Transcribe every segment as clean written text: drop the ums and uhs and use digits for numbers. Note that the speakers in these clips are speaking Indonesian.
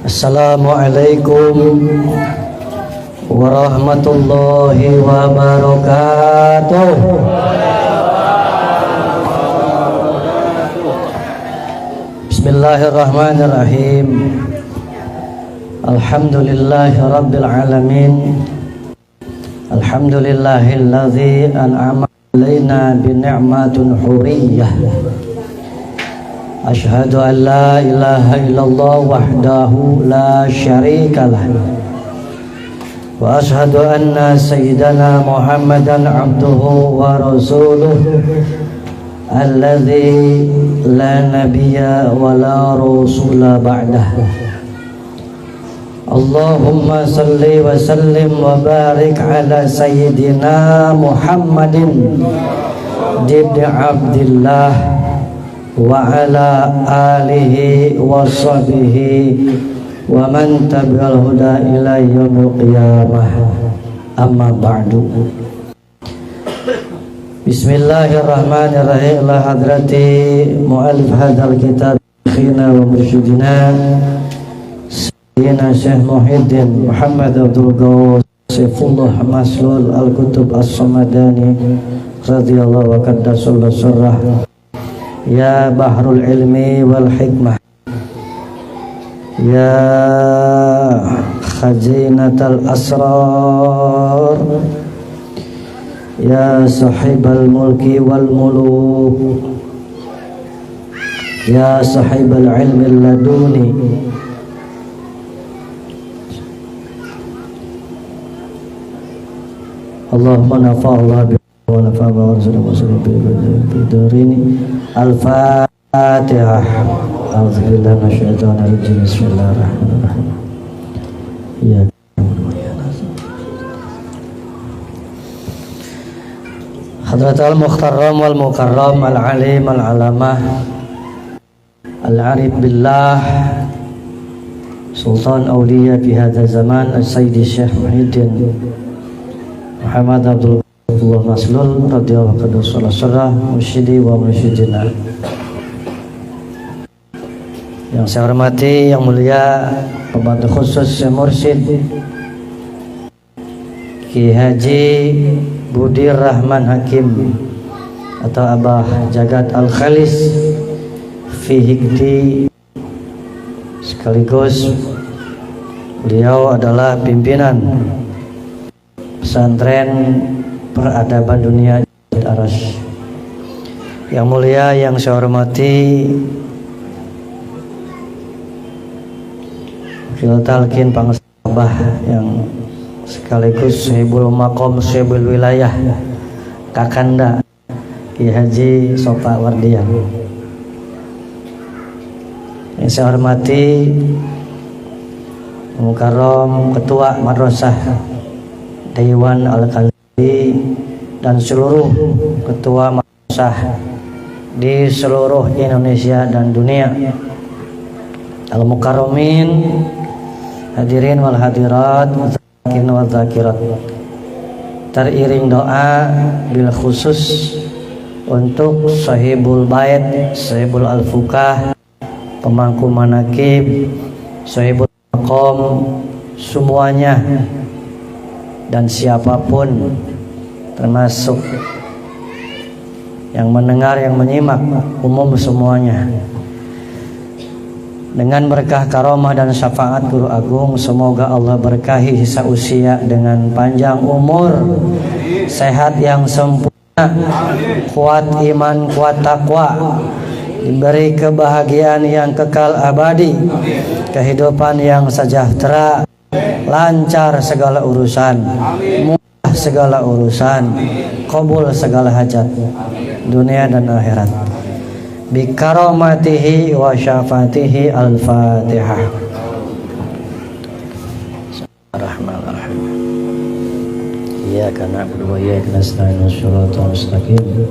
Assalamualaikum warahmatullahi wabarakatuh. Bismillahirrahmanirrahim. Alhamdulillahi rabbil alamin. Alhamdulillahilladzi an'ama alaina bi ni'matin huriyah. Asyhadu an la ilaha illallah wahdahu la syarikalah. Wa asyhadu anna sayyidana Muhammadan abduhu wa rasuluh alladzi la nabiyya wa la rasula ba'dah. Allahumma salli wa sallim wa barik ala sayyidina Muhammadin ibn Abdillah wa ala alihi wa sahbihi wa man tabi'al huda ila yaumil qiyamah. Amma ba'du. Bismillahirrahmanirrahim. Ila hadrati mu'allif hadzal kitab khina wa mursyidina Sayyidina Syekh Muhyiddin Muhammad Abdul Ghaus Saifullah Maslul Al-Kutub As-Samadani radhiyallahu wa qaddasallahu sirrah. Ya bahrul ilmi wal hikmah, ya khazinatal asrar, ya sahibal mulki wal muluk, ya sahibal ilmi laduni, Allahumma nafa'allah wa nafa'a wa rasulullah bidarini. Al-Fatihah. A'udzubillahi minasyaitonir rajim. Bismillahirrahmanirrahim. Ya Hadratul Mukhtaram wal Mukarram al-Alim al-Alamah al-Arif billah Sultan Awliya fi hadha zaman Sayyidi Syekh Muhyiddin Muhammad Abdul Maslul radhiyallahu anhu sallallahu mursyidi wa mursyidina. Yang saya hormati, yang mulia pembantu khusus Syekh Mursyid Ki Haji Budi Rahman Hakim atau Abah Jagat Al-Khalis fi Hikti, sekaligus beliau adalah pimpinan pesantren peradaban dunia Aras. Yang mulia, yang saya hormati Wakil Talqin Pangsabah yang sekaligus Sahibul Maqam Sahibul Wilayah Kakanda Ki Haji Sofa Wardian. Yang saya hormati Mukarram Ketua Madrasah Dewan Al-Khalili dan seluruh ketua madrasah di seluruh Indonesia dan dunia. Al-Mukarramin, hadirin wal hadirat, zakirin wal zakirat. Teriring doa bil khusus untuk Sahibul Bait, Sahibul Al-Fukah, pemangku manakib, Sahibul Maqam, semuanya dan siapapun termasuk yang mendengar, yang menyimak, umum semuanya. Dengan berkah karomah dan syafaat Guru Agung, semoga Allah berkahi sisa usia dengan panjang umur, sehat yang sempurna, kuat iman, kuat takwa, diberi kebahagiaan yang kekal abadi, kehidupan yang sejahtera, lancar segala urusan, mudah segala urusan, qabul segala hajat dunia dan akhirat. Bi karamatihi wa syafatihi. Al-Fatihah. Bismillahirrahmanirrahim. Iyyaka na'budu wa iyyaka nasta'in. Shiratal mustaqim.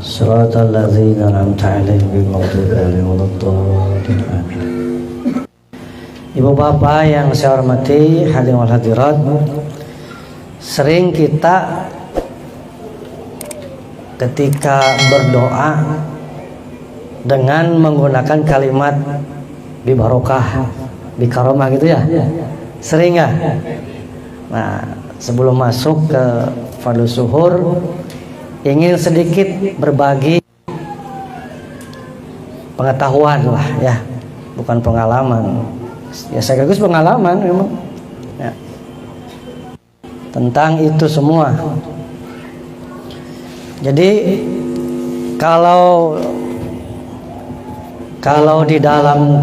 Shiratal ladzina an'amta 'alaihim ghairil maghdubi 'alaihim waladdallin. Amin. Ibu bapak yang saya hormati, hadirin wal hadirat, sering kita ketika berdoa dengan menggunakan kalimat bibarokah, bikaromah gitu ya? Sering nggak? Nah, sebelum masuk ke fardhu zuhur, ingin sedikit berbagi pengetahuan lah ya, bukan pengalaman. Ya sekaligus pengalaman memang. Ya. Tentang itu semua. Jadi kalau di dalam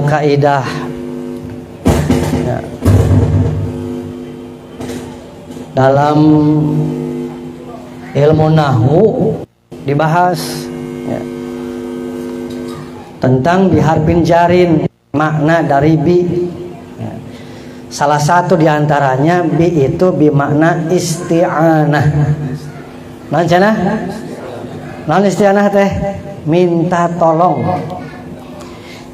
kaidah ya, dalam ilmu nahwu dibahas ya, tentang biharfin jarin, makna dari bi ya. Salah satu diantaranya bi itu bimakna isti'anah. Non isti'anah teh minta tolong.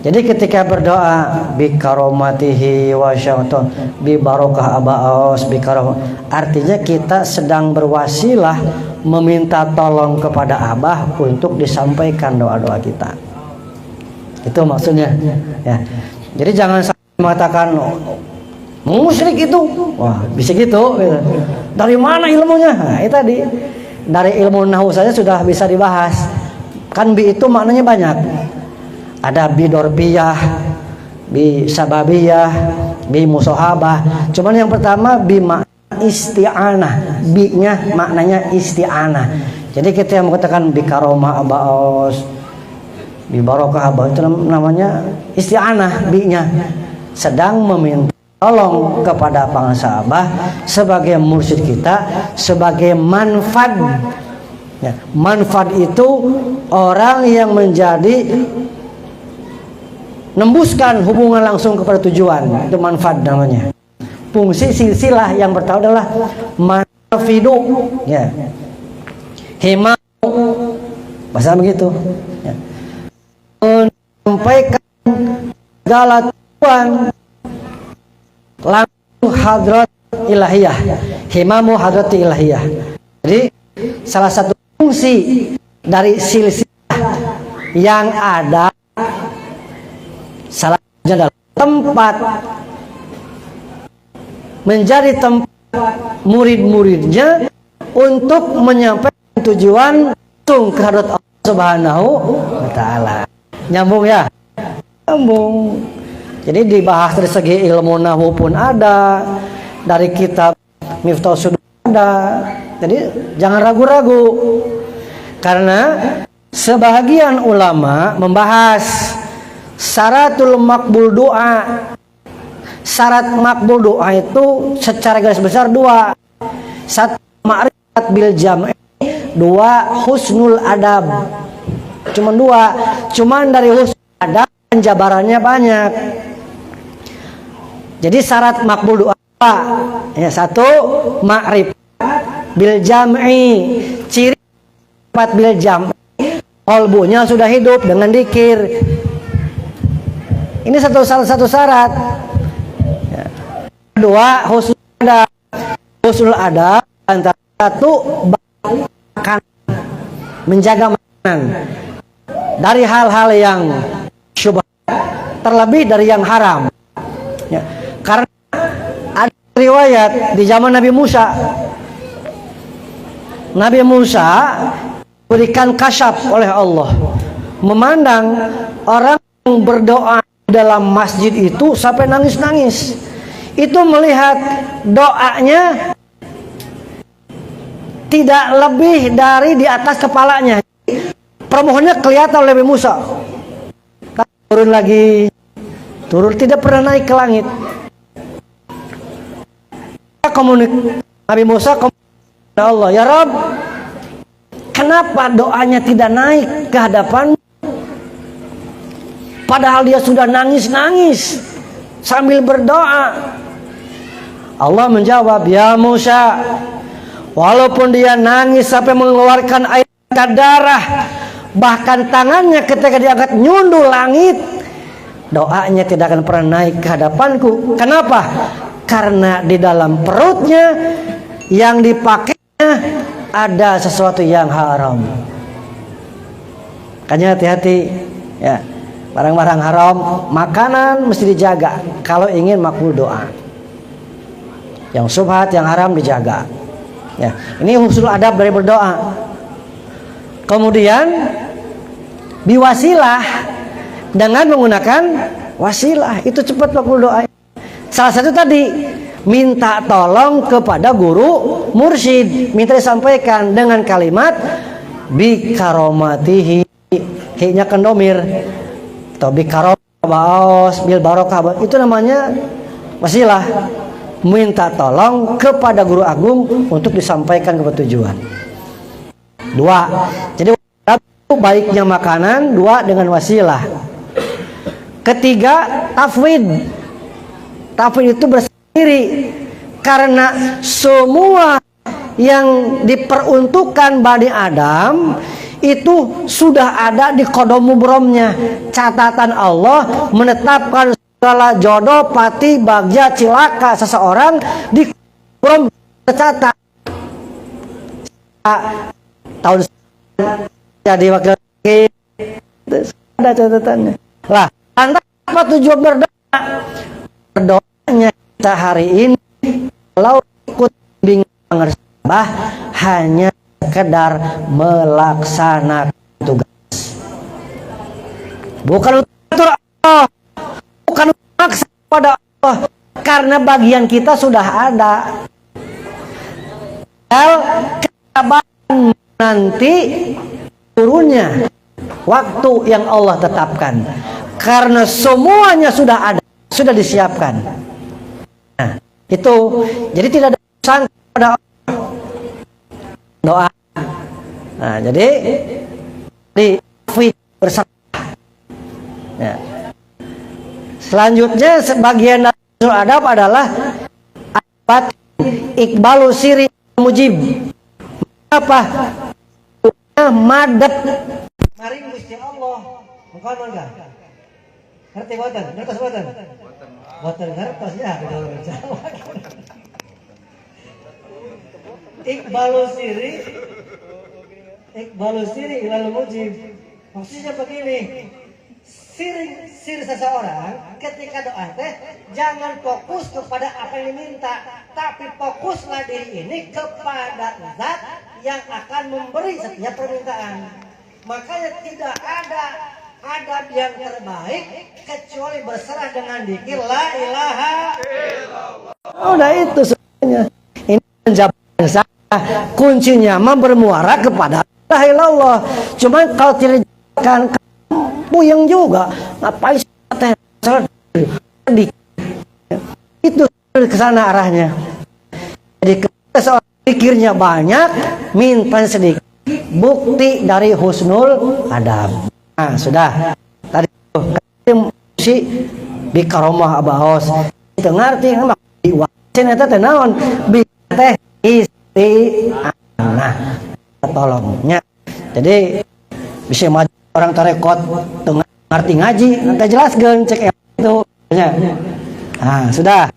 Jadi ketika berdoa bi karomatihi wa syauton bi barokah abaos bi karom, artinya kita sedang berwasilah meminta tolong kepada Abah untuk disampaikan doa-doa kita. Itu maksudnya ya. Jadi jangan mengatakan musyrik itu, wah bisa gitu. Dari mana ilmunya? Nah, itu tadi dari ilmu nahwu saja sudah bisa dibahas. Kan bi itu maknanya banyak. Ada bi dorpiyah, bi sababiyah, bi musohabah. Cuman yang pertama bi isti'anah, bi-nya maknanya isti'anah. Jadi kita yang mengatakan bi karomah abaos, bi barokah abaos itu namanya isti'anah, bi-nya sedang meminta tolong kepada bangsa Abah sebagai mursyid kita, sebagai manfad. Ya, manfad itu orang yang menjadi nembuskan hubungan langsung kepada tujuan, itu manfaat namanya. Fungsi silsilah yang pertama adalah manfidu ya. Hima bahasa begitu ya. Menyampaikan segala tujuan langsung hadrat ilahiyah, himamu hadrat ilahiyah. Jadi salah satu fungsi dari silsilah yang ada salah satunya adalah tempat menjadi tempat murid-muridnya untuk menyampaikan tujuan langsung ke hadrat Allah Subhanahu wa taala. Nyambung ya? Nyambung. Jadi dibahas dari segi ilmu nahwu pun ada, dari kitab Miftahus Sudur ada. Jadi jangan ragu-ragu. Karena sebahagian ulama membahas syaratul makbul doa. Syarat makbul doa itu secara garis besar dua. Satu ma'rifat bil jam'i, dua husnul adab. Cuman dua. Cuman dari husnul adab penjabarannya banyak. Jadi syarat makbul doa ya, satu ma'rifat bil jam'i, ciri ma'rifat bil jam'i, qalbunya sudah hidup dengan dzikir. Ini salah satu syarat. Ya. Kedua, husnul adab antara satu bahkan menjaga makanan dari hal-hal yang syubhat, terlebih dari yang haram. Ya. Karena ada riwayat di zaman Nabi Musa berikan kasyaf oleh Allah, memandang orang yang berdoa dalam masjid itu sampai nangis-nangis. Itu melihat doanya tidak lebih dari di atas kepalanya. Permohonannya kelihatan oleh Nabi Musa. Turun lagi, turun, tidak pernah naik ke langit. Nabi Musa kepada Allah, ya Rabb, kenapa doanya tidak naik ke hadapan? Padahal dia sudah nangis-nangis sambil berdoa. Allah menjawab, ya Musa, walaupun dia nangis sampai mengeluarkan air darah, bahkan tangannya ketika diangkat nyundul langit, doanya tidak akan pernah naik ke hadapanku. Kenapa? Karena di dalam perutnya yang dipakainya ada sesuatu yang haram. Makanya hati-hati ya. Barang-barang haram, makanan mesti dijaga kalau ingin makbul doa. Yang syubhat, yang haram dijaga. Ya, ini usul adab dari berdoa. Kemudian biwasilah dengan menggunakan wasilah, itu cepat makbul doa. Salah satu tadi minta tolong kepada guru mursyid, minta disampaikan dengan kalimat bi karomatihi, kayaknya kendomir atau bi karomah bil barokah, itu namanya wasilah, minta tolong kepada guru agung untuk disampaikan ke tujuan. Dua, jadi baiknya makanan, dua dengan wasilah. Ketiga, tafwid. Tafwid itu bersendiri, karena semua yang diperuntukkan Bani Adam itu sudah ada di kodom mubromnya. Catatan Allah menetapkan segala jodoh, pati, bagja, cilaka seseorang di kodom tercatat. Tahun jadi wakil ada catatannya. Lah, apa tujuan berdoa? Berdoanya kita hari ini kalau ikut bimbingan Sabah hanya sekedar melaksanakan tugas, bukan untuk Allah, bukan maksa pada Allah, karena bagian kita sudah ada. Kesabaran nanti turunnya waktu yang Allah tetapkan, karena semuanya sudah ada, sudah disiapkan. Nah, itu jadi tidak ada urusan pada doa. Nah, jadi di bersama. Ya. Selanjutnya sebagian dari adab adalah abat ikbalu siri mujib. Apa? Madep maring Gusti Allah. Bukan enggak? Ngerti boten? Ngertos boten? Boten ngertos ya, Ikbalu siri ilal mujib. Maksudnya begini, siri seseorang ketika doa teh jangan fokus kepada apa yang diminta, tapi fokuslah diri ini kepada zat yang akan memberi setiap permintaan. Makanya tidak ada adab yang terbaik kecuali berserah dengan dzikir la ilaha illallah. Udah itu sebenarnya. Ini penjabaran saya, kuncinya bermuara kepada la ilaha illallah. Cuma kalau tidak kan puyeng juga, ngapain teh sedih. Itu ke sana arahnya. Jadi seorang pikirnya banyak, minta sedikit. Bukti dari husnul adab. Nah, sudah. Tadi si bi karomah abahos. Itu ngarti mak diwasin eta teh naon? Bi teh nah, tolongnya. Jadi bisa maju orang tarekot teu ngarti ngaji, nanti jelaskeun cek itu nya. Nah, sudah.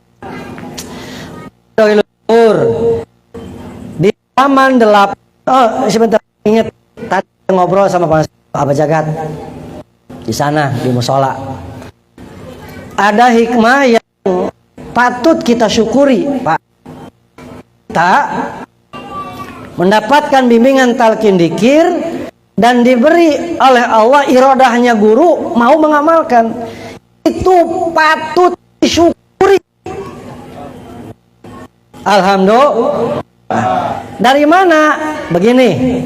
Di halaman 8. Oh, sebentar, ingat tadi ngobrol sama Pak Abah Jagat di sana di musola. Ada hikmah yang patut kita syukuri, Pak. Kita mendapatkan bimbingan talqin dzikir dan diberi oleh Allah iradahnya guru mau mengamalkan. Itu patut disyukuri. Alhamdulillah. Dari mana? Begini,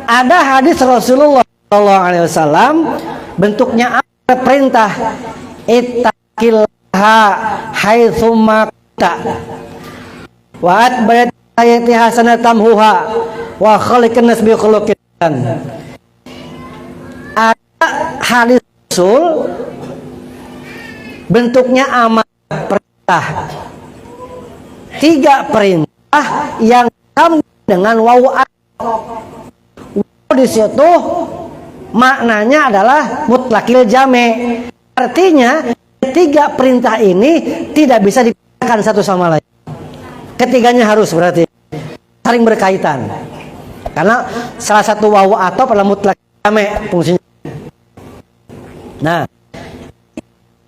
ada hadis Rasulullah SAW, bentuknya ada perintah, ittaqillaha haitsuma kunta wa atbayat ayati hasanatan huha wa khaliqan nas bi khuluqin. Ada hadis Rasul bentuknya amal perintah, 3 perintah yang dengan wawu di situ maknanya adalah mutlakil jame. Artinya 3 perintah ini tidak bisa dipisahkan satu sama lain. Ketiganya harus berarti saling berkaitan. Karena salah satu wawu atau adalah mutlak rame fungsinya. Nah,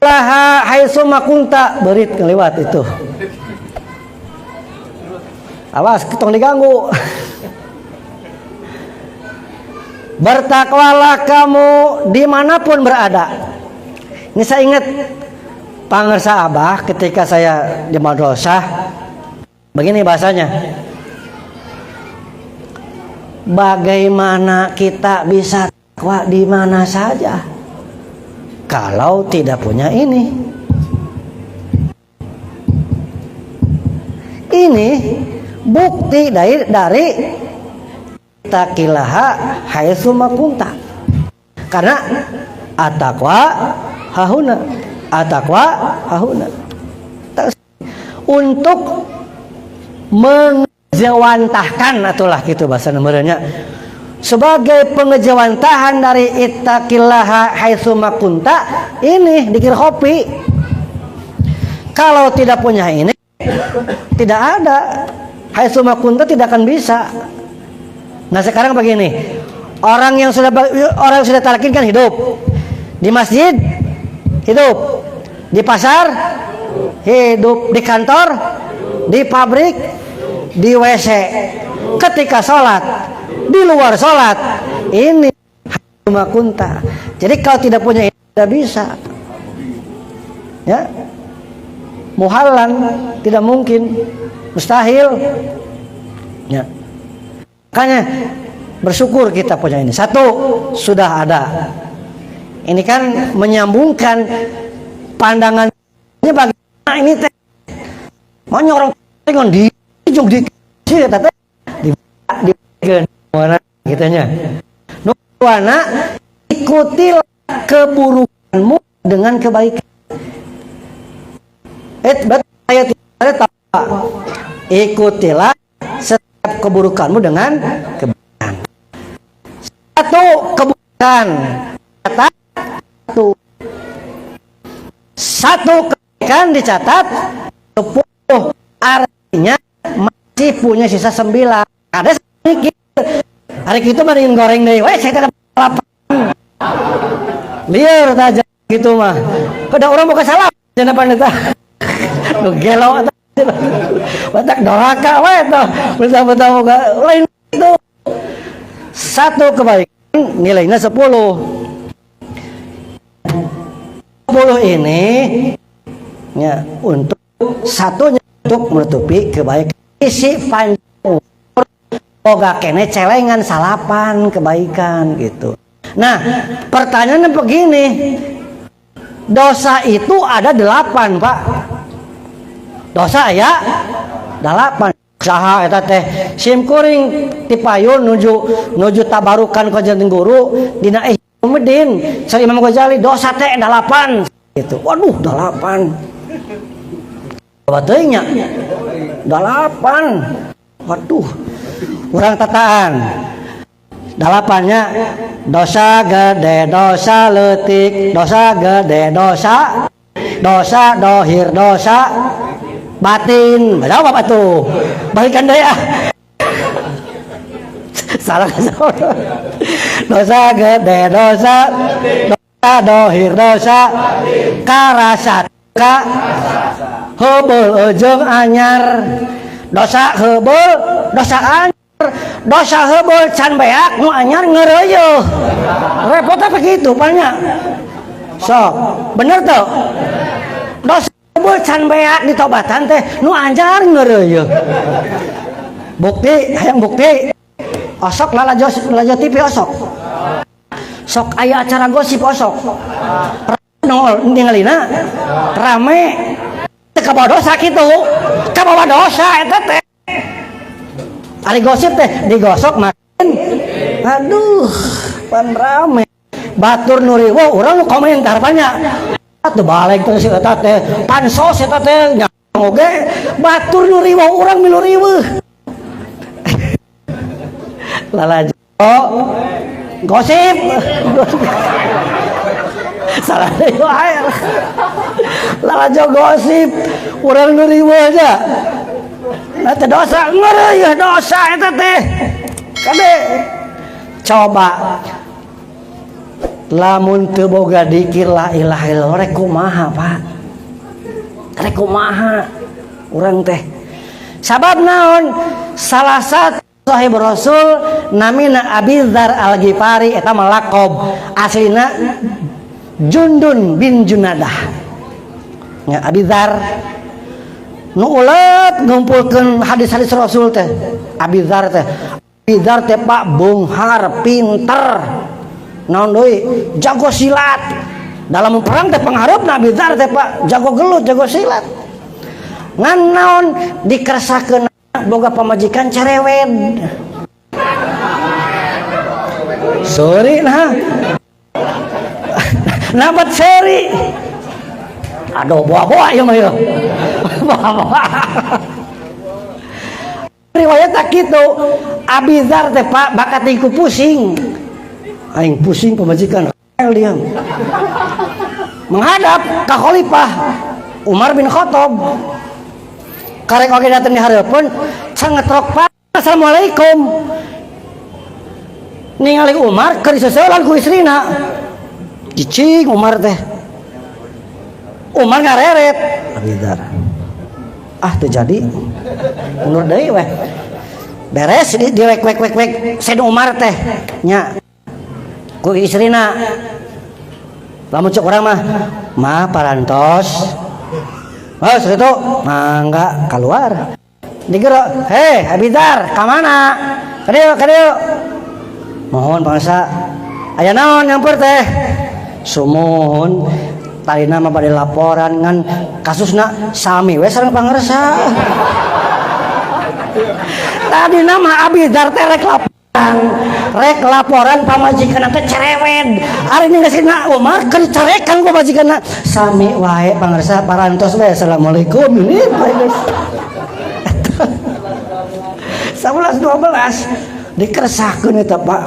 laha haitsu makunta berit kelewat itu. Awas ketong diganggu. Bertakwalah kamu dimanapun berada. Ini saya ingat pangersa Abah ketika saya di madrasah. Begini bahasanya. Bagaimana kita bisa takwa di mana saja kalau tidak punya ini? Ini bukti dari taqillaha haitsu makunta. Karena at-taqwa hahuna, at-taqwa hahuna. Untuk mengejawantahkan atulah gitu bahasa nomornya. Sebagai pengejawantahan dari ittaqillaha haitsu makunta ini dikir kopi. Kalau tidak punya ini tidak ada haitsu makunta, tidak akan bisa. Nah sekarang begini, orang yang sudah talqin kan hidup di masjid, hidup di pasar, hidup di kantor, di pabrik, di WC, ketika sholat, di luar sholat, ini haitsu makunta. Jadi kalau tidak punya ini tidak bisa, ya, muhalan, tidak mungkin, mustahil, ya. Makanya bersyukur kita punya ini. Satu, sudah ada. Ini kan menyambungkan pandangannya bagaimana ini teh. Mau nyorong dengan di ujung di sini teh di mana kitanya. Nuwana ikutilah keburukanmu dengan kebaikan. Ayat ikutilah keburukanmu dengan kebaikan. Satu keburukan, satu kebaikan dicatat 10, artinya masih punya sisa 9. Ada sedikit. Hari itu maringin goreng deh, weh saya tidak lapar. Liar aja gitu mah. Kada orang buka salah, jangan pandeta. Lu gelo atau batak doraka weh tuh, betul-betul lain itu. Satu kebaikan nilainya 10. 10 ini ya untuk satunya untuk menutupi kebaikan. Isi panjang umur boga kene celengan salapan kebaikan gitu. Nah, pertanyaannya begini. Dosa itu ada 8, Pak. Dosa ya 8. Saha eta teh sim kuring ti payun nuju tabarukan ka janten guru dina Medin Syekh Imam Ghazali dosa teh 8 gitu. Waduh 8. Coba teuing nya 8. Waduh. Urang tataan. 8-nya dosa gede, dosa leutik, dosa gede, dosa dohir, dosa batin. Berapa Bapak tuh? Balikan deh ya. Salah dosa gede, dosa dohir, dosa karasat ka heubeul jeung anyar. Dosa heubeul, dosa anyar. Dosa heubeul can beak, nu anyar ngeureuyeuh. Repot apa gitu banyak. Sok, bener tuh. Dosa heubeul can beak ditobatan teh nu anyar ngeureuyeuh. Bukti, hayang bukti. Osok lalajo TV osok. Sok aya acara gosip osok. Nongol ningalina rame. Teu kabawa dosa kitu. Kabawa dosa eta teh. Ari gosip teh digosok makin. Aduh, pan rame. Batur nu riweuh urang nu komentar banyak. Atuh balik terus eta teh pansos eta teh nya oge batur nu riweuh urang milu riweuh. Lalajo gosip. Salah deui wae. Lalajo gosip urang nu riweuh aja. Eta dosa ngeureuyeuh dosa eta teh. Kade coba lamun teu boga dikir la ilaha illallah rek kumaha Pak, rek kumaha urang teh. Sabab naon? Salah satu sahib Rasul namina Abi Dzar Al-Ghifari eta mah laqab aslina Jundun bin Junadah. Ya Abi Dzar nu ulet ngumpulkeun hadis-hadis Rasul teh. Abi Dzar teh Pak bunghar, pinter. Naon deui? Jago silat. Dalam perang teh pangharepna Abi Dzar teh Pak jago gelut, jago silat. Ngan naon dikeresakeun boga pamajikan cerewet. Sorry nah. Nabat seri. Aduh boa-boa ieu mah ieu. Boa-boa. Riwayat tak kitu. Abi Dzar teh Pak bakat iku pusing. Aing pusing pamajikan dia. Menghadap ka Khalifah Umar bin Khattab. Karek oge datang di hareupeun sangetrok Pak assalamualaikum. Ningali Umar keur diseuselan ku istrina. Cicing Umar teh. Umar ngareret Abi Dzar. Ah teu jadi. Mundur deui weh. Beres diwek sen Umar teh nya ku istrina. Lamun cek urang mah parantos. Oh segitu, mangga keluar. Digero, hei Abi Dzar, kamana? Kadeu. Mohon pangsa, aya naon nyamper teh? Sumuhun, tadi nama bade laporan ngan kasusna sami we sareng pangarsa. Tadi nama Abi Dzar teh rek laporan pamajikan teh cerewet. Ari ini ngasihna Umar keur carekan ku majikanna. Sami wae pangarsa parantos we assalamualaikum. Ini guys. 11 12 dikeresahkeun eta Pak.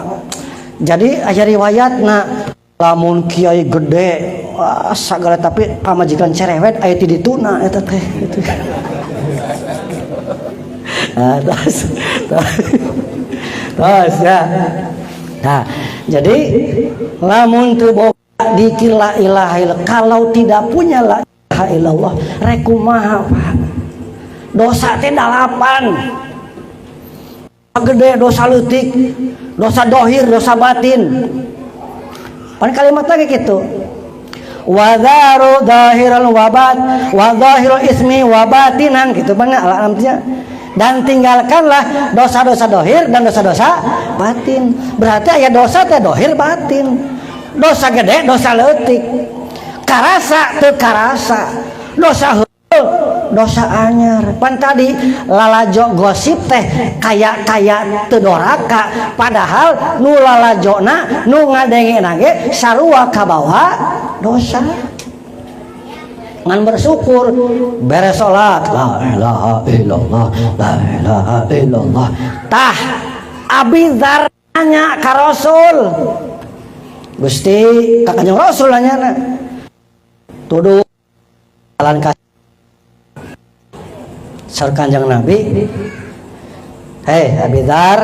Jadi aya riwayatna lamun kiai gede wah sagala tapi pamajikan cerewet aya ti dituna eta teh gitu. Terus ya. Nah, jadi lamun teu boga dikir la ilaha illallah kalau tidak punya la ilaha illallah rek kumaha Pak? Dosa teh 8. Gede dosa leutik, dosa dohir, dosa batin. Pan kalimat lagi gitu. Wa dzaru zahiral wabat wa zahirul ismi wa batinan gitu pan alamnya. Dan tinggalkanlah dosa-dosa dohir dan dosa-dosa batin. Berarti aya dosa teh dohir batin. Dosa gede, dosa leutik. Karasa teu karasa. Dosa heuleul, dosa anyar. Pan tadi lalajo gosip teh kaya teu doraka, padahal nu lalajona nu ngadengena ge sarua kabawa dosa. Ngan bersyukur beres salat la ilaha illallah la ilaha illallah. Tah Abi Dzar nanya ka Rasul, Gusti ka Kanjeng Rasul nanyana tuduh jalan ka sar Kanjeng Nabi. Hei Abi Dzar,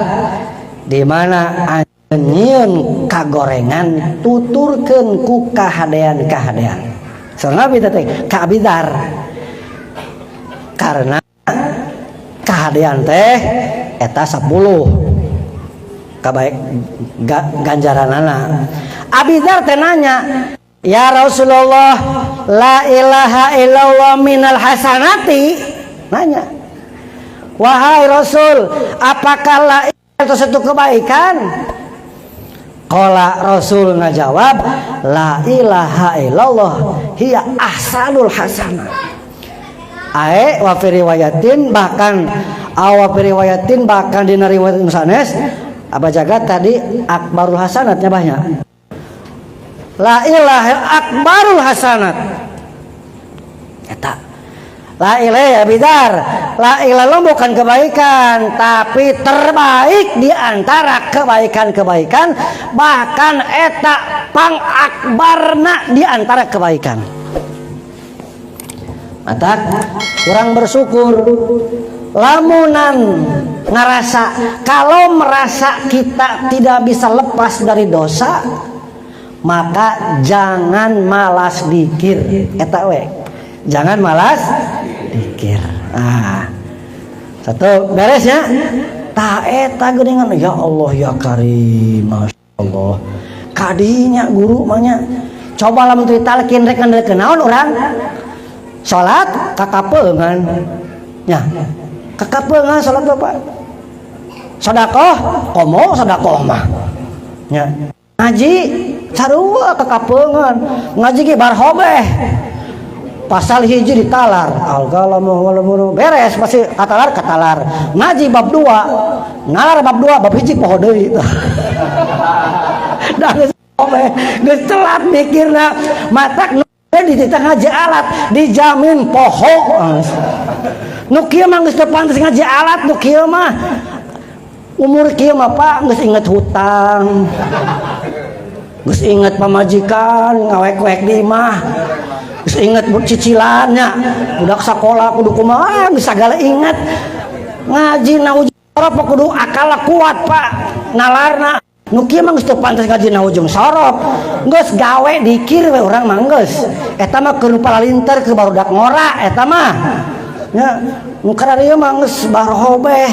di mana nyieun kagorengan tuturkeun ku kahadean-kahadean. Soalnya Nabi teh ka Abi Dzar karena kahadean teh eta 10 kabaik ganjaranana. Abi Dzar teh nanya, ya Rasulullah, la ilaha illallah minal hasanati. Nanya, wahai Rasul, apakah la ilaha itu satu kebaikan? Qala Rasul ngajawab, la ilaha illallah hiya ahsanul hasanah. Ae wa fi riwayatin bahkan dina riwayat sanes Aba Jagat tadi akbarul hasanatnya banyak. La ilaha akbarul hasanat. Eta la ilaha Abi Dzar, la ilaha bukan kebaikan, tapi terbaik di antara kebaikan-kebaikan, bahkan eta pang akbarna di antara kebaikan. Mata kurang bersyukur lamunan ngerasa kalau merasa kita tidak bisa lepas dari dosa, maka jangan malas dikir. Eta we. Jangan malas dikir. Satu beres ya. Tah eta geuningan ya Allah ya Karim, masyaallah. Kadinya guru manya. Coba lamun ditalkin rek ngandeukeun naon urang? Salat kakapeungan. Nya. Kakapeungan salat Bapak. Sedekah, komo sedekah mah. Nya. Ngaji sarua kakapeungan. Ngaji ge barhobeh. Pasal hiji ditalar, algalamu beres pasti katalar. Ngaji bab 2, nalar bab 2, bab hiji poho deui. Da geus telat mikirna, matak nu dititah ngaji alat dijamin poho. Nu kieu mah geus teu pantes ngaji alat, nu kieu mah umur kieu mah Pak geus inget hutang. Geus inget pamajikan ngawek-wek di imah. Geus inget cicilannya, budak sekolah kudu kumaha geus sagala inget. Ngaji na ujung sorop kudu akal kuat Pak. Nalarna nu kieu mah geus teu pantes ngaji na ujung sorop. Geus gawe dikir we urang mah geus. Eta mah keur palalinter ke barudak ngora eta mah. Nya, nu kararieu mah geus barhobeh.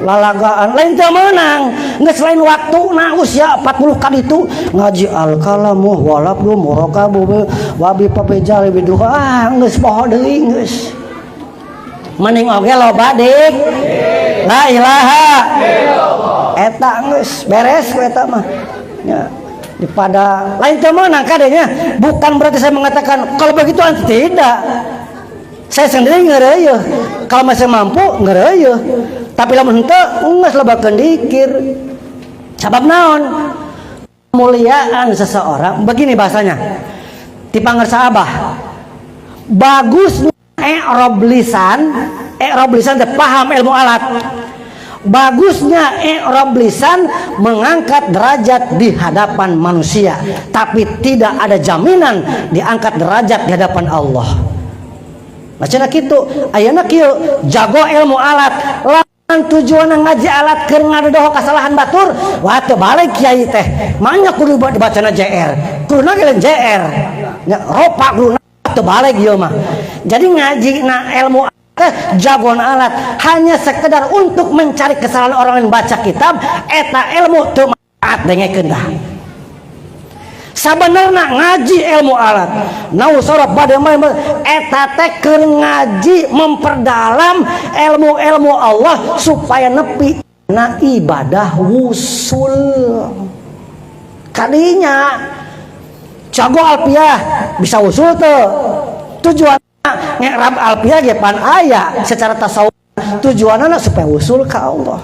Lalagaan lain teu meunang geus lain waktuna usia 40 kali itu ngaji al-kalamu walabdu murakabu wa bi pabejal biduha geus poho deui geus mending oge loba dik la ilaha illallah eta geus beres ku eta mah nya daripada lain teu meunang kadenya bukan berarti saya mengatakan kalau begitu tidak saya sendiri ngeureuy kalau masih mampu ngeureuy tapi lamun henteu geus lobakeun dikir. Sabab naon? Kemuliaan seseorang begini bahasanya. Ti pangarsa Abah. Bagusnya i'rab lisan teh paham ilmu alat. Bagusnya i'rab lisan mengangkat derajat di hadapan manusia, tapi tidak ada jaminan diangkat derajat di hadapan Allah. Macana kitu, ayeuna kieu jago ilmu alat. Tujuan ngaji alat keur ngadodoho kasalahan batur wah teu balik kiai teh manya kudu dibacana JR kuduna ge JR nya ropa kuduna teu balik ieu mah jadi ngaji na ilmu jagoan alat hanya sekedar untuk mencari kesalahan orang yang baca kitab eta ilmu teu manfaat dengekeun dah sabenerna ngaji ilmu alat nau sorop bade mah eta teh keur ngaji memperdalam ilmu-ilmu Allah supaya nepi na ibadah wusul kadinya jago alfiah bisa wusul teu tujuanna ngerab alfiah ge pan aya secara tasawuf tujuanna supaya wusul ka Allah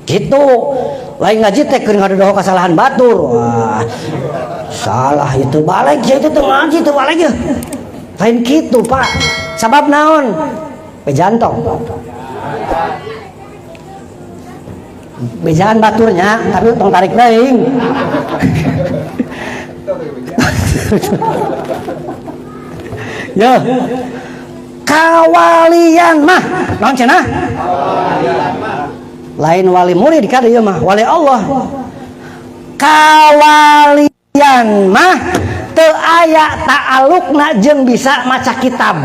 gitu lain ngaji teh keur ngadodoho kasalahan batur wah salah itu balik ya itu teu ngaji teu balik ya lain kitu Pak sabab naon bejantong bejaan baturnya tapi tong tarik teuing ya kawalian mah naon cenah lain wali murid kada ieu mah wali Allah kawalian mah teu aya ta'alukna jeung bisa maca kitab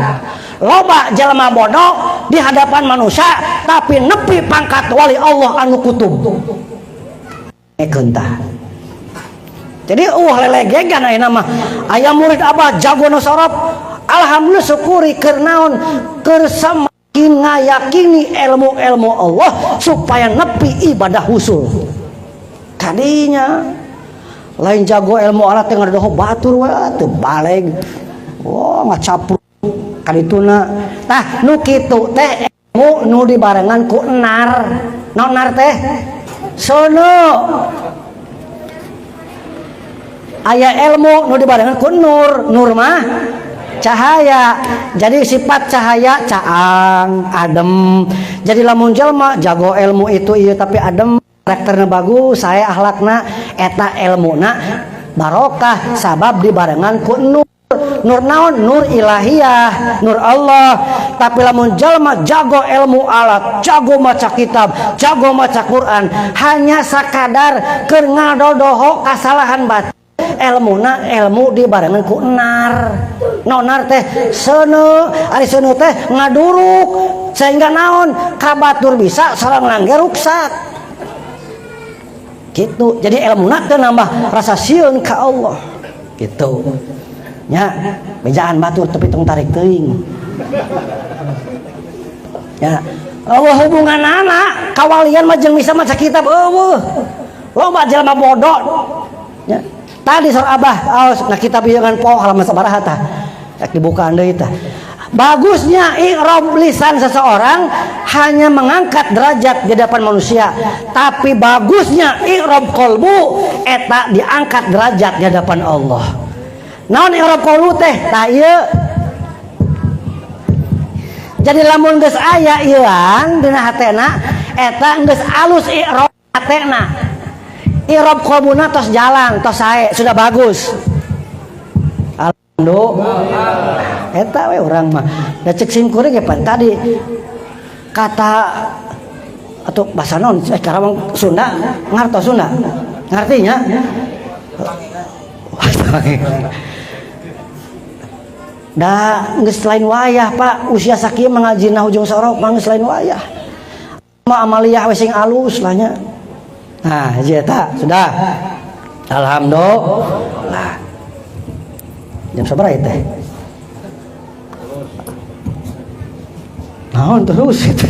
loba jelema bodoh di hadapan manusia tapi nepi pangkat wali Allah anu kutub ekeuntah jadi lelegegan ayeuna mah aya murid Abah jago nu sorop alhamdulillah syukuri keur naon keur ngayakini ilmu-ilmu Allah supaya nepi ibadah husul kadinya lain jago ilmu alat teh ngadodoho batur wah teu baleg wah ngacapruk kadituna tah nu kitu teh ilmu nu dibarengan ku nar naon nar teh sono aya ilmu nu dibarengan ku nur mah cahaya jadi sifat cahaya caang adem jadi lamun jalma jago ilmu itu iya tapi adem karakternya bagus saya akhlakna eta ilmuna barokah sabab dibarengan ku nur nur naon, nur ilahiyah, nur Allah. Tapi lamun jalma jago ilmu alat, jago maca kitab, jago maca Quran, hanya sakadar keur ngadodoho kasalahan batin, ilmuna ilmu dibarengan ku nar. Nonar teh seuneu, ari seuneu teh ngaduruk sehingga naon kabatur bisa sareng langgar ruksak. Gitu. Jadi ilmuna teh nambah rasa sieun ka Allah. Gitu. Ya, bejaan batur tapi tong tarik teuing. Ya, Allah hubungan anak kawalian mah jeung bisa maca kitab eueuh. Loba jelema bodoh. Ya. Tadi surah Abah, nah kitab ieu ngan poho halaman sabaraha tah? Yak dibukaan deui tah. Bagusnya i'rab lisan seseorang hanya mengangkat derajat di hadapan manusia, tapi bagusnya i'rab qalbu eta diangkat derajat di hadapan Allah. Naon i'rab qalbu teh? Tah ieu. Jadi lamun geus aya ieuan dina hatena eta geus alus i'rab hatena. I'rab qalbuna tos jalan, tos sae, sudah bagus. Alhamdulillah. Eta we urang mah. Da cek simkuring ge pan tadi kata atau bahasa naon karawang Sunda, ngartos Sunda. Ngartinya? Da geus lain wayah, Pak. Usia sakieu mangajina ujung sorok mah geus lain wayah. Ma amaliyah we sing alus lah nya. Nah, eta sudah. Alhamdulillah. Jam sabaraha teh? Naon terus itu.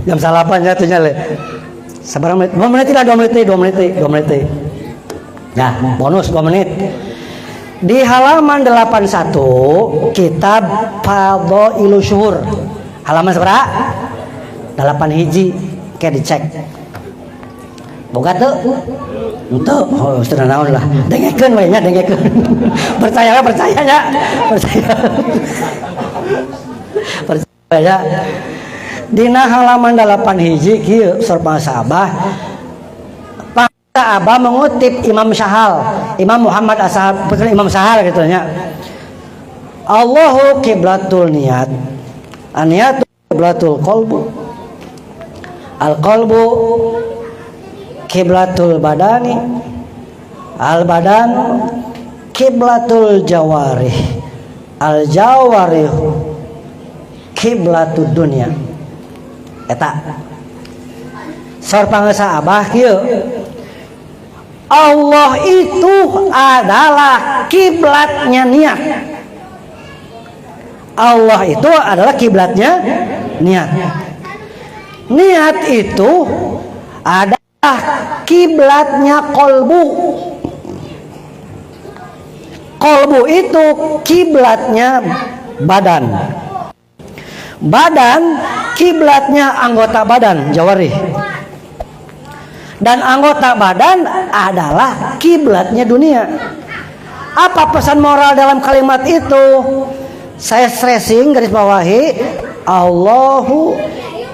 Jam 8 ya tuhnya le. Sabaraha menit? 2 menit lah, 2 menit. Nah, bonus 2 menit. Di halaman 81 kitab Fadhailus Syuhur. Halaman sabaraha? 8 hiji. Kayak dicek. Boga teu? Henteu. Oh, sudah naon lah. Dengekeun we nya, dengekeun. Percaya. Percaya. Dina halaman 8 hiji kieu surah Sabah. Pak Abah mengutip Imam Syahal, Imam Muhammad Ashab, Imam Syahal gitu nya. Allahu qiblatul niyat. Aniyatu qiblatul qalbu. Al-qalbu kiblatul badani, al-badan kiblatul jawarih, al-jawarih kiblatud dunya. Eta sor pangesa Abah kieu. Allah itu adalah kiblatnya niat. Allah itu adalah kiblatnya niat. Niat itu adalah kiblatnya kolbu. Kolbu itu kiblatnya badan. Badan kiblatnya anggota badan, jawarih. Dan anggota badan adalah kiblatnya dunia. Apa pesan moral dalam kalimat itu? Saya stressing garis bawahi, Allahu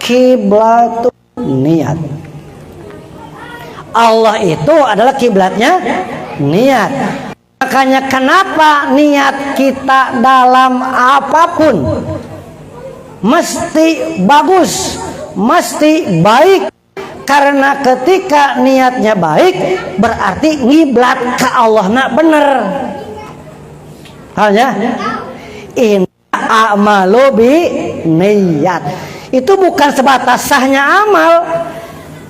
kiblatul niat. Allah itu adalah kiblatnya niat. Makanya kenapa niat kita dalam apapun mesti bagus, mesti baik. Karena ketika niatnya baik berarti ngiblat ke Allah nak bener. Halnya in a'malu bi niat. Itu bukan sebatas sahnya amal.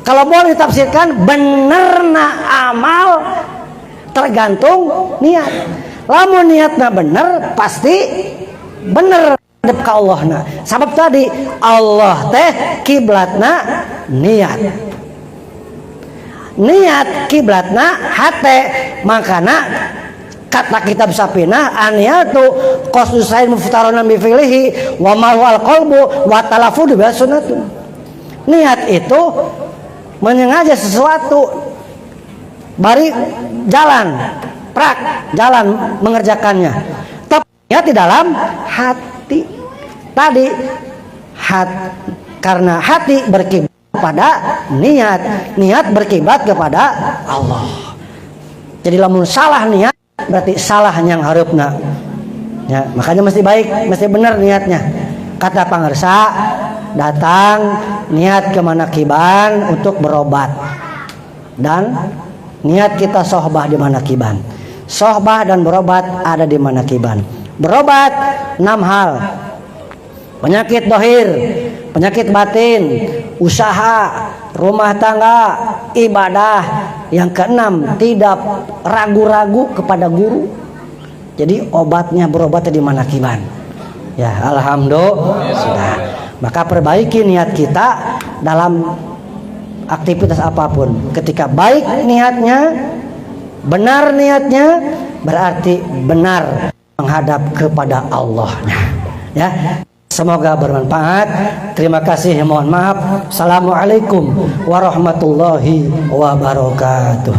Kalau boleh ditafsirkan benerna amal tergantung niat. Lamun niatna bener pasti bener hadap ka Allahna. Sabab tadi Allah teh kiblatna niat. Niat kiblatna hate, makana kata kitab Sapinah aniyatu qasdusain muftaronan bi fi'lihi wa ma huwal qalbu wa talaffudu bi sunnatun. Niat itu menyengaja sesuatu, bari jalan, prak jalan mengerjakannya. Tapi niat di dalam hati. Tadi karena hati berkiblat kepada niat, niat berkiblat kepada Allah. Jadi lamun salah niat berarti salah yang harupna. Ya, makanya mesti baik, mesti benar niatnya. Kata pangersa, datang niat ke manakiban untuk berobat. Dan niat kita sohbah di manakiban. Sohbah dan berobat ada di manakiban. Berobat 6 hal. Penyakit dohir, penyakit batin, usaha, rumah tangga, ibadah. Yang keenam, tidak ragu-ragu kepada guru. Jadi obatnya berobat di manakiban. Ya, alhamdulillah sudah. Maka perbaiki niat kita dalam aktivitas apapun. Ketika baik niatnya, benar niatnya, berarti benar menghadap kepada Allahnya. Ya, semoga bermanfaat. Terima kasih, mohon maaf. Assalamualaikum warahmatullahi wabarakatuh.